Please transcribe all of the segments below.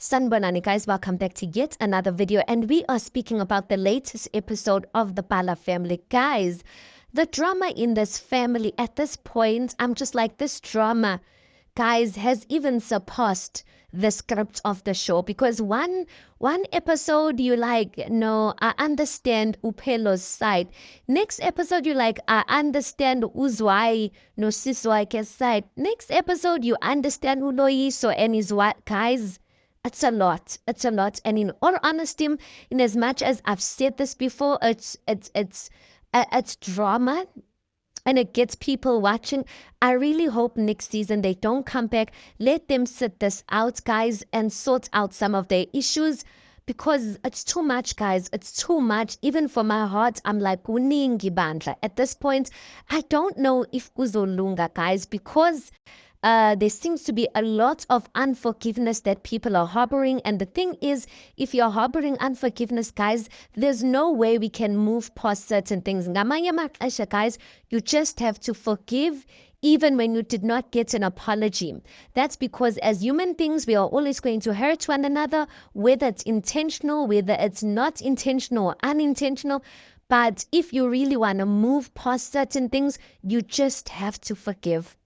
Sanbonani guys, welcome back to yet another video, and we are speaking about the latest episode of the Bala family. Guys, the drama in this family at this point, I'm just like, this drama, guys, has even surpassed the script of the show, because one episode you like, no, I understand Uphelo's side. Next episode you like, I understand Uzwai no Siswaike's side. Next episode you understand Uloyiso and his what. Guys, it's a lot. It's a lot. And in all honesty, in as much as I've said this before, it's drama and it gets people watching. I really hope next season they don't come back. Let them sit this out, guys, and sort out some of their issues, because it's too much, guys. It's too much. Even for my heart, I'm like, uningi bandla. At this point, I don't know if kuzolunga, guys, because there seems to be a lot of unforgiveness that people are harboring. And the thing is, if you're harboring unforgiveness, guys, there's no way we can move past certain things. Ngamanye amaxesha, guys, you just have to forgive even when you did not get an apology. That's because as human beings, we are always going to hurt one another, whether it's intentional, whether it's not intentional or unintentional. But if you really want to move past certain things, you just have to forgive.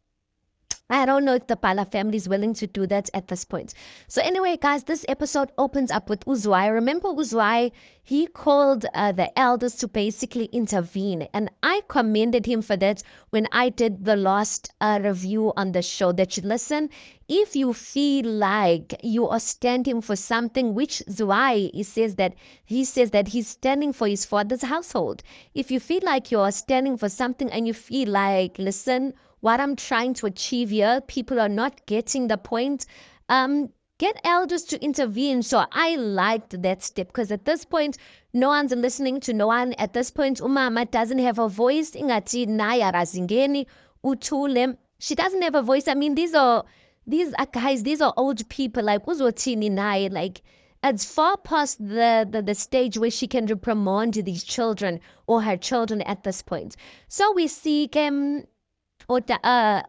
I don't know if the Bala family is willing to do that at this point. So anyway, guys, this episode opens up with Uzwai. Remember Uzwai? He called the elders to basically intervene. And I commended him for that when I did the last review on the show. That you listen, if you feel like you are standing for something, which Zwei he says that he's standing for his father's household. If you feel like you're standing for something and you feel like, listen, what I'm trying to achieve here, people are not getting the point, get elders to intervene. So I liked that step, because at this point, no one's listening to no one. At this point, umama doesn't have a voice. Ingati naya razingeni utule. She doesn't have a voice. I mean, these are guys, these are old people. Like uzotini naya, like it's far past the stage where she can reprimand these children or her children at this point. So we see utata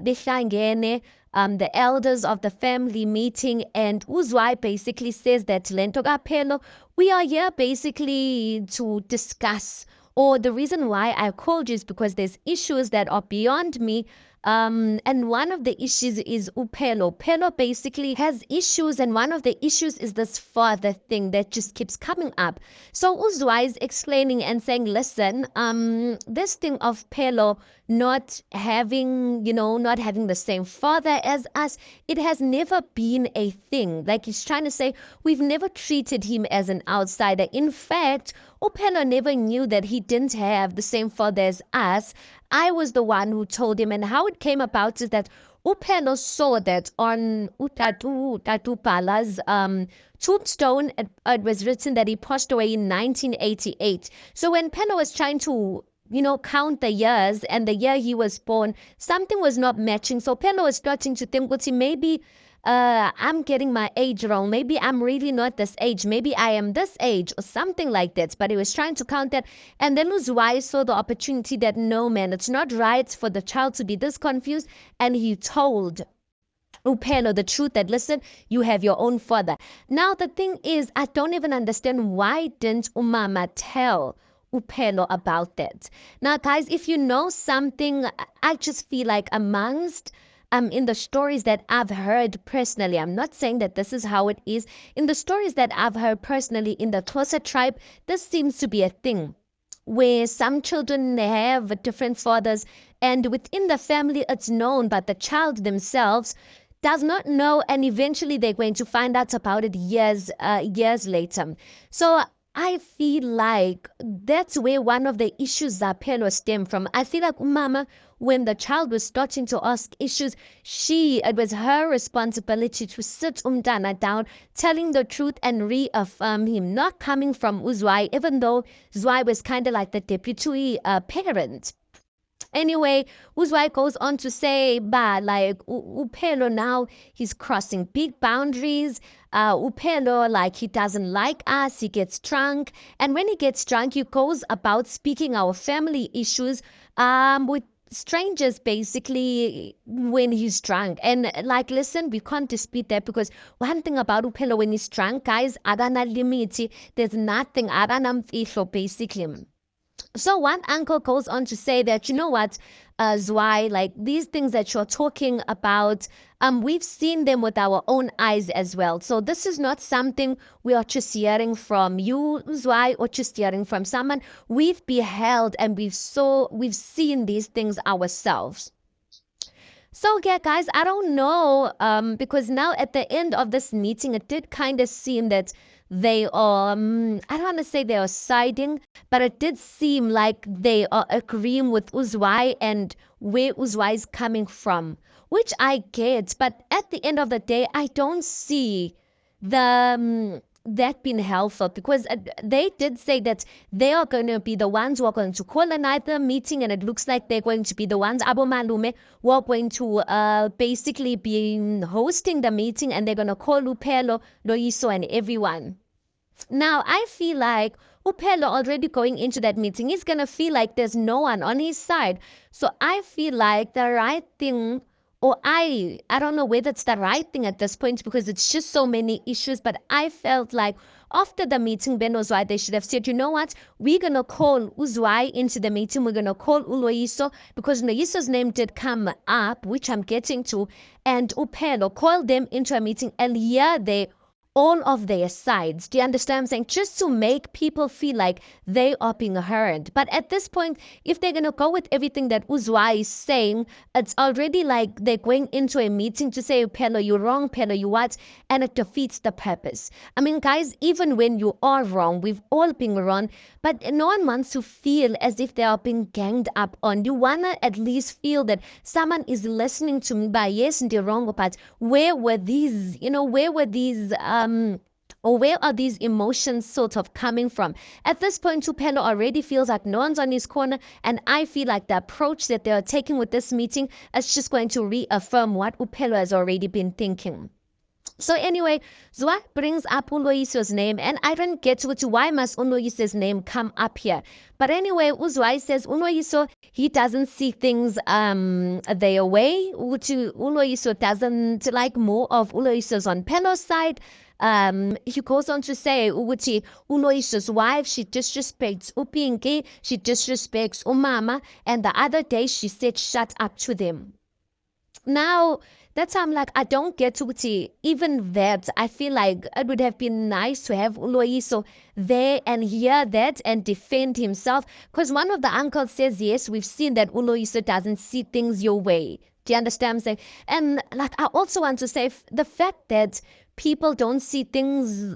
behlangene, the elders of the family meeting, and Uzwai basically says that lento Phelo, we are here basically to discuss, or the reason why I called you is because there's issues that are beyond me. And one of the issues is Phelo. Phelo basically has issues, and one of the issues is this father thing that just keeps coming up. So Uzwai is explaining and saying, listen, this thing of Phelo not having the same father as us, it has never been a thing. Like he's trying to say, we've never treated him as an outsider. In fact, Phelo never knew that he didn't have the same father as us. I was the one who told him, and how it came about is that Phelo saw that on Tatu Bala's tombstone. It was written that he passed away in 1988. So when Phelo was trying to count the years and the year he was born, something was not matching. So Phelo was starting to think, well, maybe I'm getting my age wrong. Maybe I'm really not this age. Maybe I am this age or something like that. But he was trying to count that. And then Uzwai saw the opportunity that, no, man, it's not right for the child to be this confused. And he told Phelo the truth, that, listen, you have your own father. Now, the thing is, I don't even understand, why didn't Umama tell Phelo about that? Now, guys, if you know something, I just feel like amongst in the stories that I've heard personally, I'm not saying that this is how it is. In the stories that I've heard personally in the Xhosa tribe, this seems to be a thing where some children have different fathers, and within the family it's known, but the child themselves does not know, and eventually they're going to find out about it years later. So I feel like that's where one of the issues that Phelo stem from. I feel like Mama, when the child was starting to ask issues, it was her responsibility to sit Umdana down, telling the truth and reaffirm him, not coming from Uzwai, even though Uzwai was kind of like the deputy parent. Anyway, Uzwai goes on to say, like, Phelo now, he's crossing big boundaries. Phelo, like, he doesn't like us, he gets drunk. And when he gets drunk, he goes about speaking our family issues with strangers basically when he's drunk. And like, listen, we can't dispute that because one thing about Phelo when he's drunk, guys, adana limiti, there's nothing, adana mfihlo basically. So one uncle goes on to say that, you know what, Zwei, like these things that you're talking about, we've seen them with our own eyes as well. So this is not something we are just hearing from you, Zwei, or just hearing from someone. We've beheld and we've seen these things ourselves. So yeah, guys, I don't know, because now at the end of this meeting, it did kind of seem that they are, I don't want to say they are siding, but it did seem like they are agreeing with Uzwai and where Uzwai is coming from, which I get. But at the end of the day, I don't see the that being helpful because they did say that they are going to be the ones who are going to call another meeting, and it looks like they're going to be the ones, Abo Malume, who are going to basically be hosting the meeting, and they're going to call Upelo, Loiso, and everyone. Now, I feel like Upelo already going into that meeting, he's going to feel like there's no one on his side. So I feel like the right thing, or I don't know whether it's the right thing at this point because it's just so many issues, but I felt like after the meeting, Ben Uzwai, they should have said, you know what, we're going to call Uzwai into the meeting. We're going to call Uloiso because Loiso's name did come up, which I'm getting to, and Upelo, call them into a meeting and hear all of their sides. Do you understand what I'm saying? Just to make people feel like they are being heard. But at this point, if they're going to go with everything that Uzwa is saying, it's already like they're going into a meeting to say, Phelo, you're wrong, Phelo, you what? And it defeats the purpose. I mean, guys, even when you are wrong, we've all been wrong, but no one wants to feel as if they are being ganged up on. You want to at least feel that someone is listening to me by yes, and they're wrong, but where were these, where were these, or where are these emotions sort of coming from? At this point, Tupelo already feels like no one's on his corner, and I feel like the approach that they are taking with this meeting is just going to reaffirm what Upelo has already been thinking. So anyway, Zwa brings up Uloiso's name, and I don't get to why must Uloiso's name come up here. But anyway, Uzwai says Uloiso, he doesn't see things their way. Uloiso doesn't like more of Uloiso's on Pelo's side. He goes on to say ukuthi Uloiso's wife, she disrespects Upinki, she disrespects Umama, and the other day she said shut up to them. Now, that's how I'm like, I don't get to see even that. I feel like it would have been nice to have Uloiso there and hear that and defend himself. Because one of the uncles says, yes, we've seen that Uloiso doesn't see things your way. Do you understand what I'm saying? And like, I also want to say the fact that people don't see things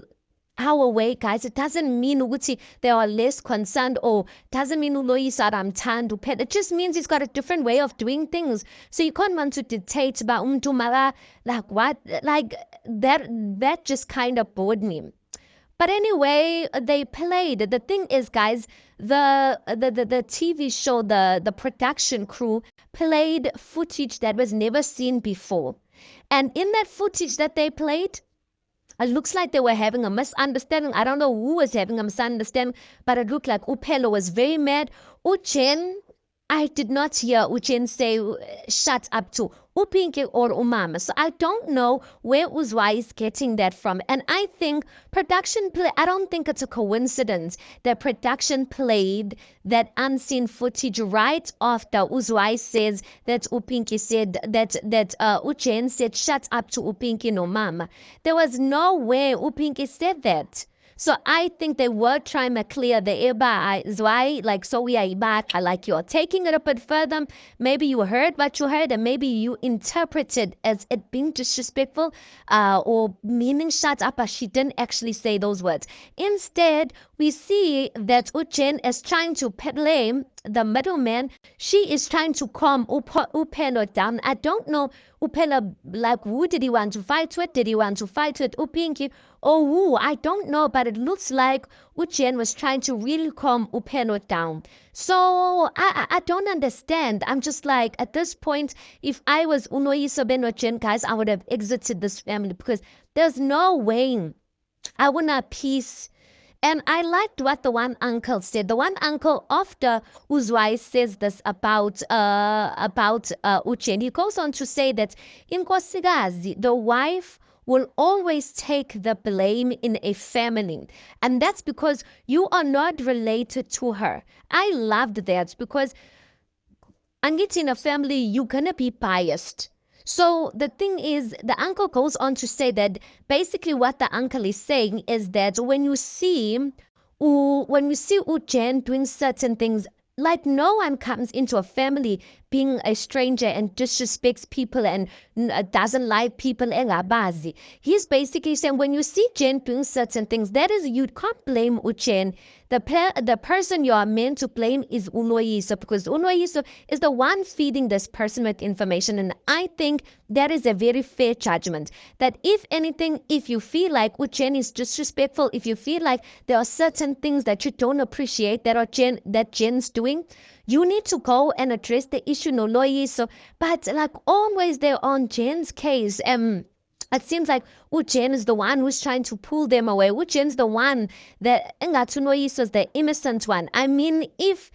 our way, guys, it doesn't mean ukuthi they are less concerned or doesn't mean uloyisa ramthanda uphela. It just means he's got a different way of doing things. So you can't want to dictate about umntu like what, like that just kind of bored me. But anyway, they played. The thing is, guys, the TV show, the production crew played footage that was never seen before. And in that footage that they played, it looks like they were having a misunderstanding. I don't know who was having a misunderstanding, but it looked like Upelo was very mad. Uchen, I did not hear Uchen say shut up to Upinke or Umama. So I don't know where Uzwai is getting that from. And I think I don't think it's a coincidence that production played that unseen footage right after Uzwai says that Upinke said that Uchen said shut up to Upinke no mama. There was no way Upinke said that. So I think they were trying to clear the air by why, like, so we are back. I like you're taking it a bit further. Maybe you heard what you heard, and maybe you interpreted as it being disrespectful, or meaning shut up, but she didn't actually say those words. Instead, we see that Uchen is trying to blame the middleman. She is trying to calm Upelo down. I don't know Upelo, like, who did he want to fight with? Did he want to fight with Upinki? Or who? I don't know, but it looks like Uchen was trying to really calm Upelo down. So I don't understand. I'm just like, at this point, if I was Unoiso Benochen, guys, I would have exited this family because there's no way I want to peace. And I liked what the one uncle said. The one uncle, after Uzwai says this about Uchen, he goes on to say that in Kosikazi, the wife will always take the blame in a family. And that's because you are not related to her. I loved that because angithi in a family, you're gonna be biased. So the thing is, the uncle goes on to say that basically what the uncle is saying is that when you see Ujen doing certain things, like no one comes into a family being a stranger and disrespects people and doesn't like people engabazi. He's basically saying when you see Jen doing certain things, that is you can't blame Uchen. The person you are meant to blame is Unoyiso because Unoyiso is the one feeding this person with information. And I think that is a very fair judgment. That if anything, if you feel like Uchen is disrespectful, if you feel like there are certain things that you don't appreciate that Jen's doing, you need to go and address the issue no Loyiso. But like always they're on Jen's case. It seems like Jen is the one who's trying to pull them away. Jen's the one that Ngatunoyiso is the innocent one. I mean, if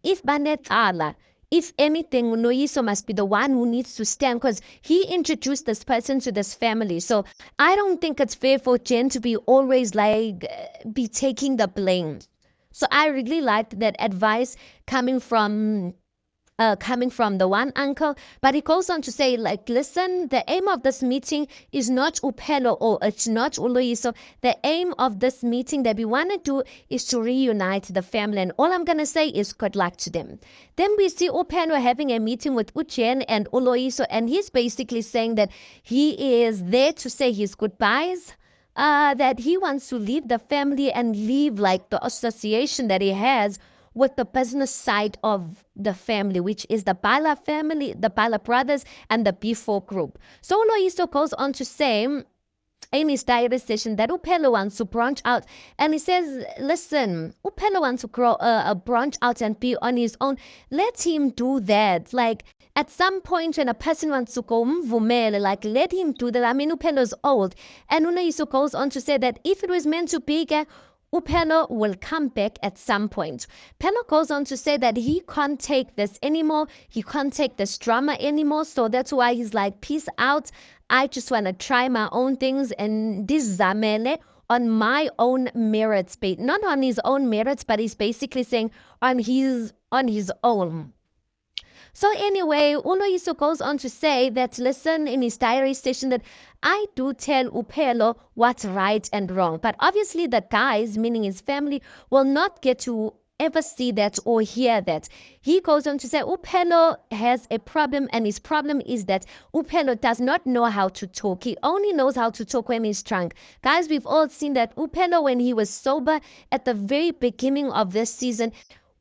Banetala, if anything, Noyiso must be the one who needs to stand because he introduced this person to this family. So I don't think it's fair for Jen to be always like be taking the blame. So I really liked that advice coming from the one uncle. But he goes on to say, like, listen, the aim of this meeting is not Upelo or it's not Uloiso. The aim of this meeting that we want to do is to reunite the family. And all I'm going to say is good luck to them. Then we see Upelo having a meeting with Uchen and Uloiso, and he's basically saying that he is there to say his goodbyes. That he wants to leave the family and leave like the association that he has with the business side of the family, which is the Bala family, the Bala brothers, and the B4 group. So Loiso goes on to say in his diary session that Upelo wants to branch out. And he says, listen, Upelo wants to grow branch out and be on his own. Let him do that. Like, at some point when a person wants to go mvumele, like let him do that. I mean, Upelo's old. And Unoiso goes on to say that if it was meant to be, Upelo will come back at some point. Pelo goes on to say that he can't take this anymore. He can't take this drama anymore. So that's why he's like, peace out. I just want to try my own things and this zamele on my own merits. Not on his own merits, but he's basically saying on his own. So anyway, Uloiso goes on to say that, listen, in his diary session that I do tell Upelo what's right and wrong. But obviously the guys, meaning his family, will not get to ever see that or hear that. He goes on to say Upelo has a problem and his problem is that Upelo does not know how to talk. He only knows how to talk when he's drunk. Guys, we've all seen that Upelo when he was sober at the very beginning of this season,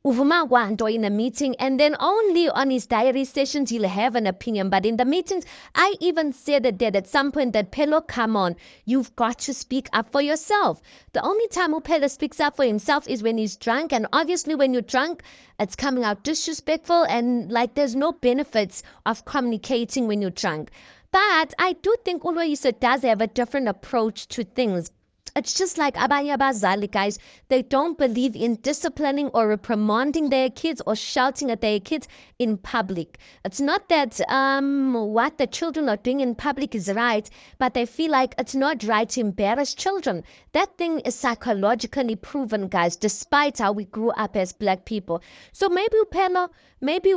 uvuma kwanto in a meeting and then only on his diary sessions he'll have an opinion. But in the meetings, I even said that at some point that Phelo, come on, you've got to speak up for yourself. The only time Phelo speaks up for himself is when he's drunk. And obviously when you're drunk, it's coming out disrespectful and like there's no benefits of communicating when you're drunk. But I do think Uloiso does have a different approach to things. It's just like abanye abazali, guys. They don't believe in disciplining or reprimanding their kids or shouting at their kids in public. It's not that what the children are doing in public is right, but they feel like it's not right to embarrass children. That thing is psychologically proven, guys, despite how we grew up as black people. So maybe Upelo, maybe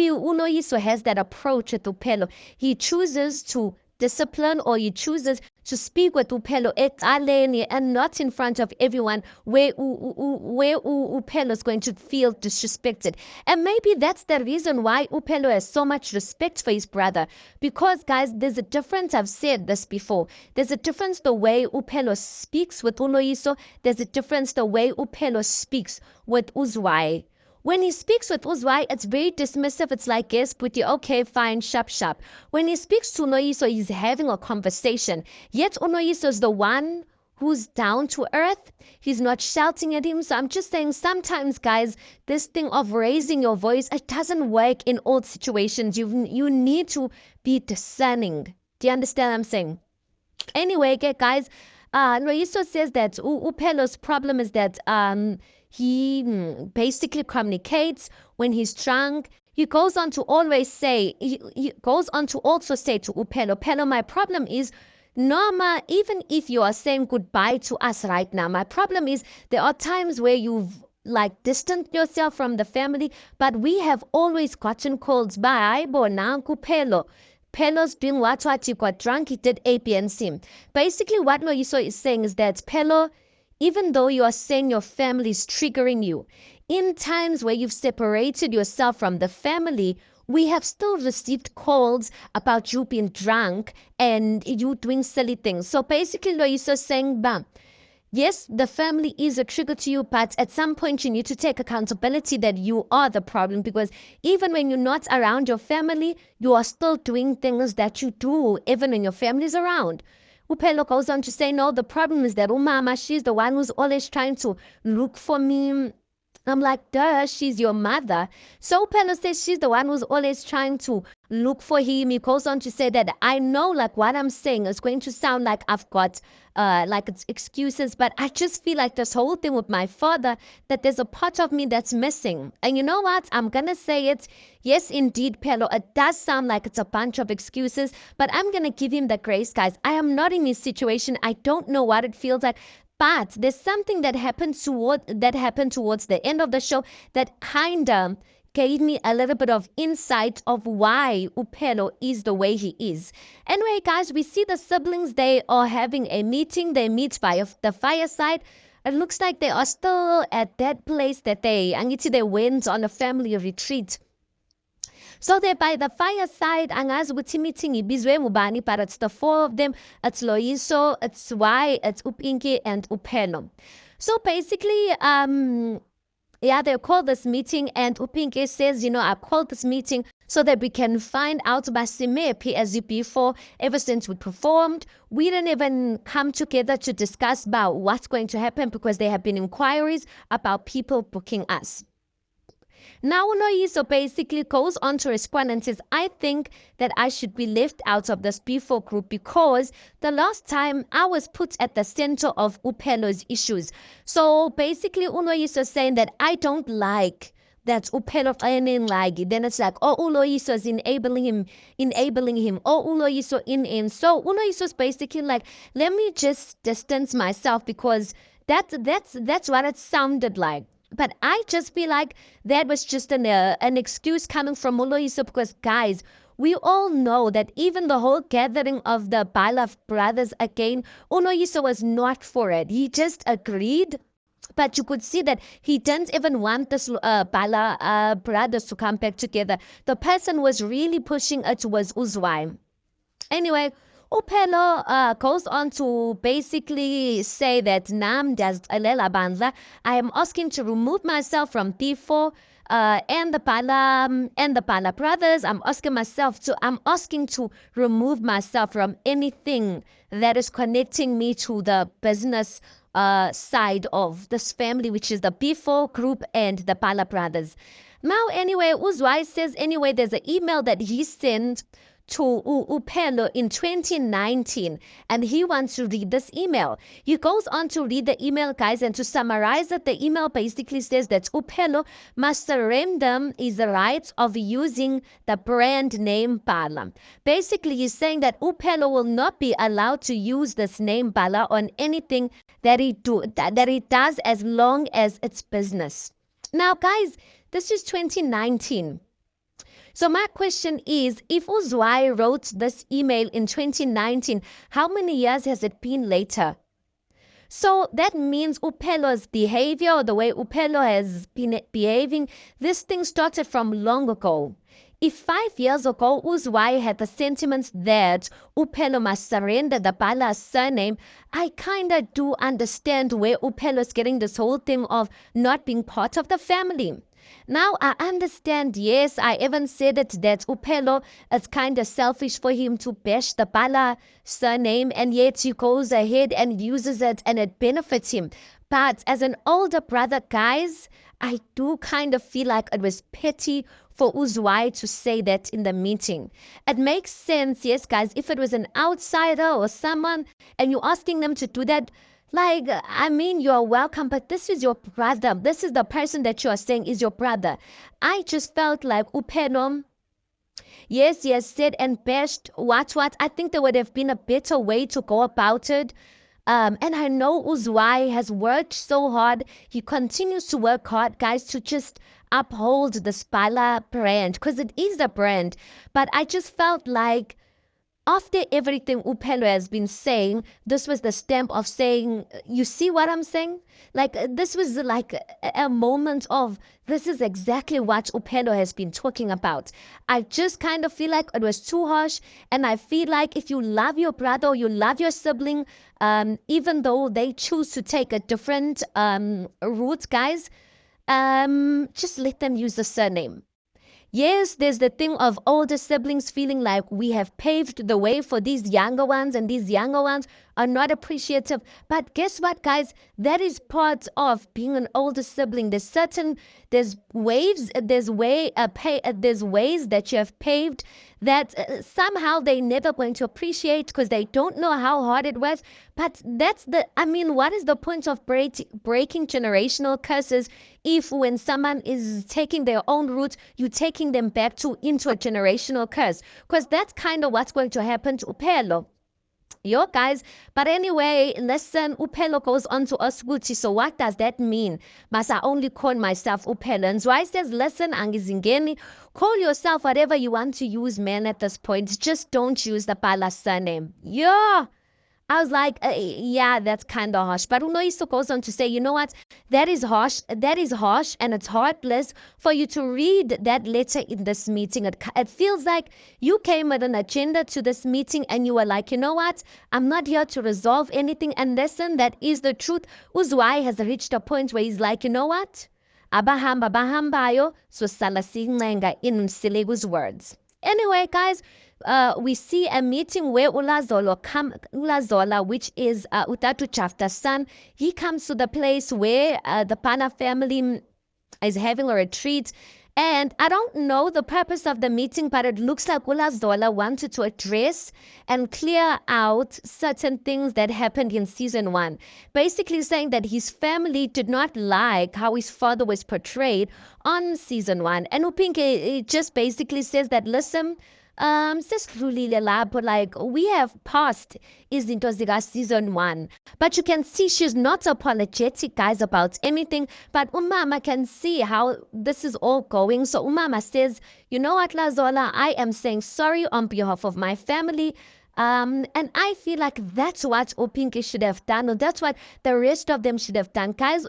Unoiso has that approach with Upelo. He chooses to discipline or he chooses to speak with Upelo eqaleni and not in front of everyone where Upelo is going to feel disrespected. And maybe that's the reason why Upelo has so much respect for his brother. Because, guys, there's a difference. I've said this before. There's a difference the way Upelo speaks with Uloiso. There's a difference the way Upelo speaks with Uzwai. When he speaks with Uzwai, it's very dismissive. It's like, yes, Puti, okay, fine, sharp, sharp. When he speaks to Unoiso, he's having a conversation. Yet Unoiso is the one who's down to earth. He's not shouting at him. So I'm just saying sometimes, guys, this thing of raising your voice, it doesn't work in all situations. You need to be discerning. Do you understand what I'm saying? Anyway, okay, guys, Loiso says that Upelo's problem is that he basically communicates when he's drunk. He goes on to always say, he goes on to also say to Upelo, Pelo, my problem is, Norma, even if you are saying goodbye to us right now, my problem is there are times where you've like distanced yourself from the family, but we have always gotten calls by Bonanku Pelo. Pelo's doing what he got drunk, he did A, B, and C. Basically, what Loiso is saying is that Pelo, even though you are saying your family is triggering you, in times where you've separated yourself from the family, we have still received calls about you being drunk and you doing silly things. So basically, Loiso is saying, bam, yes, the family is a trigger to you, but at some point you need to take accountability that you are the problem, because even when you're not around your family, you are still doing things that you do even when your family's around. Upelo goes on to say, no, the problem is that Umama, she's the one who's always trying to look for me. I'm like, duh, she's your mother. So Pelo says she's the one who's always trying to look for him. He goes on to say that I know like what I'm saying is going to sound like I've got like it's excuses, but I just feel like this whole thing with my father, that there's a part of me that's missing. And you know what? I'm gonna say it. Yes, indeed, Pelo, it does sound like it's a bunch of excuses, but I'm gonna give him the grace, guys. I am not in his situation. I don't know what it feels like. But there's something that happened towards the end of the show that kinda gave me a little bit of insight of why Upelo is the way he is. Anyway, guys, we see the siblings, they are having a meeting. They meet by the fireside. It looks like they are still at that place that they went on a family retreat. So they're by the fireside, angazi ukuthi meeting ibizwe ngubani, but it's the four of them. It's Loiso, it's Y, it's Upinki, and Upelo. So basically, yeah, they called this meeting, and Upinki says, I called this meeting so that we can find out about Simepi as before. Ever since we performed, we didn't even come together to discuss about what's going to happen, because there have been inquiries about people booking us. Now Loiso basically goes on to respond and says, I think that I should be left out of this B4 group because the last time I was put at the center of Upelo's issues. So basically Loiso is saying that I don't like that Upelo like, then it's like, oh, Loiso is enabling him. Oh, Loiso in. So Loiso is basically like, let me just distance myself, because that's what it sounded like. But I just feel like that was just an excuse coming from Loiso, because, guys, we all know that even the whole gathering of the Bala brothers again, Loiso was not for it. He just agreed. But you could see that he didn't even want this Bala brothers to come back together. The person was really pushing it was Uzwai. Anyway, Upelo goes on to basically say that Nam does Alela Banza. I am asking to remove myself from P4 and the Bala brothers. I'm asking to remove myself from anything that is connecting me to the business side of this family, which is the P4 group and the Bala brothers. Now, anyway, Uzwai says, anyway, there's an email that he sent to Upelo in 2019, and he wants to read this email. He goes on to read the email, guys, and to summarize it, the email basically says that Upelo must surrender his rights of using the brand name Bala. Basically, he's saying that Upelo will not be allowed to use this name Bala on anything that he does, as long as it's business. Now, guys, this is 2019. So my question is, if Uzwai wrote this email in 2019, how many years has it been later? So that means Upelo's behavior, or the way Upelo has been behaving, this thing started from long ago. If 5 years ago Uzwai had the sentiments that Upelo must surrender the Bala surname, I kinda do understand where Upelo's getting this whole thing of not being part of the family. Now I understand, yes, I even said it, that Upelo is kind of selfish for him to bash the Bala surname, and yet he goes ahead and uses it and it benefits him. But as an older brother, guys, I do kind of feel like it was petty for Uzwai to say that in the meeting. It makes sense, yes, guys, if it was an outsider or someone and you're asking them to do that, like, I mean, you're welcome, but this is your brother. This is the person that you are saying is your brother. I just felt like Upeno, yes, yes, said and bashed what. I think there would have been a better way to go about it. And I know Uzwai has worked so hard. He continues to work hard, guys, to just uphold the Bala brand because it is a brand. But I just felt like after everything Upelo has been saying, this was the stamp of saying, you see what I'm saying? Like, this was like a moment of, this is exactly what Upelo has been talking about. I just kind of feel like it was too harsh. And I feel like if you love your brother or you love your sibling, even though they choose to take a different route, guys, just let them use the surname. Yes, there's the thing of older siblings feeling like we have paved the way for these younger ones, and these younger ones are not appreciative. But guess what, guys? That is part of being an older sibling. There's waves, there's ways that you have paved that somehow they never going to appreciate because they don't know how hard it was. But I mean, what is the point of breaking generational curses if when someone is taking their own route, you're taking them back into a generational curse? Because that's kind of what's going to happen to Upelo. Yo, guys. But anyway, listen, Upelo goes on to ask Gucci, so what does that mean? Must I only call myself Upelo? And Zwei says, listen, Angizingeni, call yourself whatever you want to use, man, at this point. Just don't use the Bala surname. Yeah. I was like, yeah, that's kind of harsh. But Unoiso goes on to say, you know what? That is harsh. That is harsh, and it's heartless for you to read that letter in this meeting. It feels like you came with an agenda to this meeting and you were like, you know what? I'm not here to resolve anything. And listen, that is the truth. Uzwai has reached a point where he's like, you know what? Abahamba bahambayo, so salasingenga in Silegu's words. Anyway, guys, we see a meeting where Ulazola, which is Utatu Chafta's son, he comes to the place where the Pana family is having a retreat. And I don't know the purpose of the meeting, but it looks like Ulazola wanted to address and clear out certain things that happened in season one. Basically saying that his family did not like how his father was portrayed on season one. And Upinke just basically says that, listen, sesidlulile lapho, like we have passed izinto zika season one, but you can see she's not apologetic, guys, about anything. But Umama can see how this is all going. So Umama says, you know what, Lazola, I am saying sorry on behalf of my family. And I feel like that's what Opinki should have done, or that's what the rest of them should have done. Guys,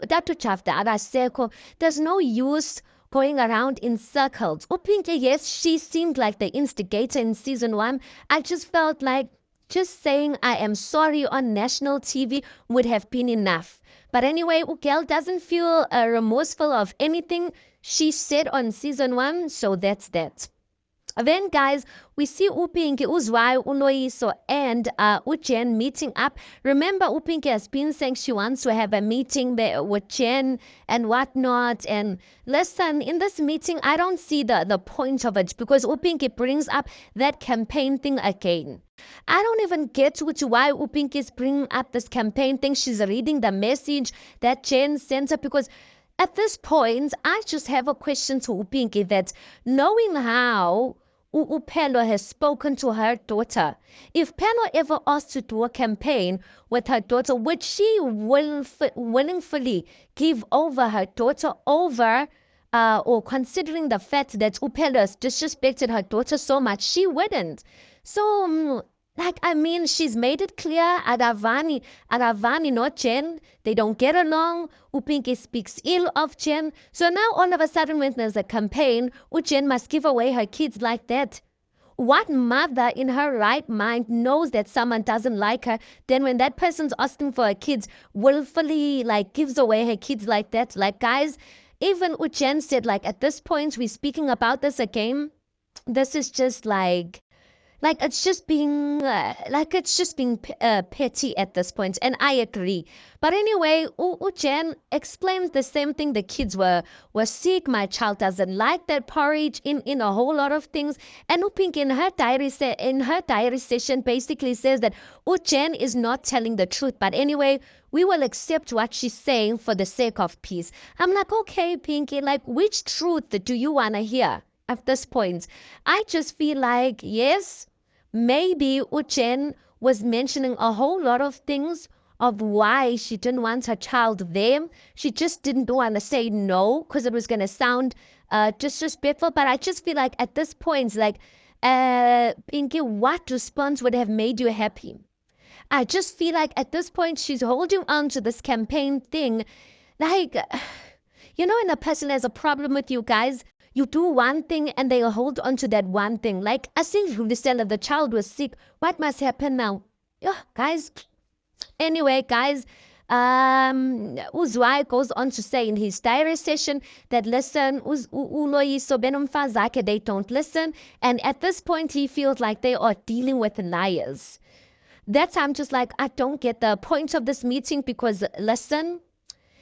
there's no use going around in circles. Upinke, yes, she seemed like the instigator in season one. I just felt like just saying I am sorry on national TV would have been enough. But anyway, Ukel doesn't feel remorseful of anything she said on season one, so that's that. Then, guys, we see Upinki, Uzwai, Unoiso, and Uchen meeting up. Remember, Upinki has been saying she wants to have a meeting with Chen and whatnot. And listen, in this meeting, I don't see the point of it because Upinki brings up that campaign thing again. I don't even get to why Upinki is bringing up this campaign thing. She's reading the message that Chen sent her because at this point, I just have a question to Upinki that knowing how Phelo has spoken to her daughter. If Phelo ever asked to do a campaign with her daughter, would she willingly give over her daughter over or considering the fact that Phelo has disrespected her daughter so much, she wouldn't. So, like, I mean, she's made it clear Aravani, not Jen. They don't get along. Upinki speaks ill of Jen. So now all of a sudden when there's a campaign, Jen must give away her kids like that. What mother in her right mind knows that someone doesn't like her, then when that person's asking for her kids, willfully like gives away her kids like that? Like, guys, even Uchen said, like, at this point, we're speaking about this again. This is just like Like it's just being petty at this point, and I agree. But anyway, Jen explains the same thing. The kids were sick. My child doesn't like that porridge in a whole lot of things. And Upink in her diary session basically says that Jen is not telling the truth. But anyway, we will accept what she's saying for the sake of peace. I'm like, okay, Pinky, like which truth do you wanna hear at this point? I just feel like yes, maybe Uchen was mentioning a whole lot of things of why she didn't want her child there. She just didn't want to say no because it was going to sound disrespectful. But I just feel like at this point, like, Pinky, what response would have made you happy? I just feel like at this point, she's holding on to this campaign thing. Like, when a person has a problem with you guys, you do one thing and they'll hold on to that one thing. Like, I think if the child was sick, what must happen now? Yeah, guys. Anyway, guys, Uzwai goes on to say in his diary session that listen, uloyiso benumfazake, they don't listen. And at this point, he feels like they are dealing with liars. That's I'm just like, I don't get the point of this meeting because listen,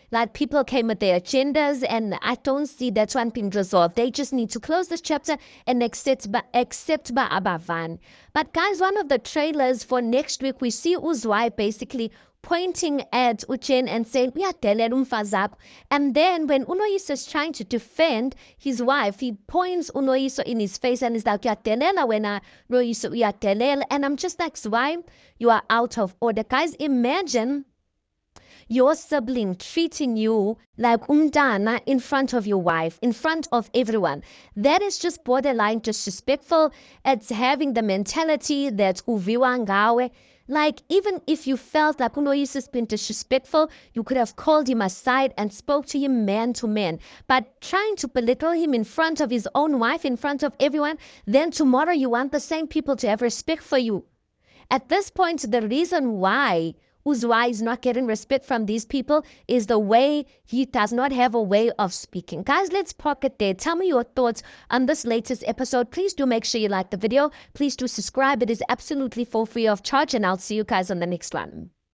like people came with their agendas and I don't see that one being resolved. They just need to close this chapter and accept Abavan. But guys, one of the trailers for next week, we see Uzwai basically pointing at Uchen and saying, we are umfazap. And then when Unoiso is trying to defend his wife, he points Unoiso in his face and is like, and I'm just like, Zwei, you are out of order. Guys, imagine your sibling treating you like umdana in front of your wife, in front of everyone. That is just borderline disrespectful. It's having the mentality that uviwa ngawe. Like, even if you felt like Unoyis has been disrespectful, you could have called him aside and spoke to him man to man. But trying to belittle him in front of his own wife, in front of everyone, then tomorrow you want the same people to have respect for you. At this point, the reason why Uzwai is not getting respect from these people is the way he does not have a way of speaking. Guys, let's park it there. Tell me your thoughts on this latest episode. Please do make sure you like the video. Please do subscribe. It is absolutely for free of charge, and I'll see you guys on the next one.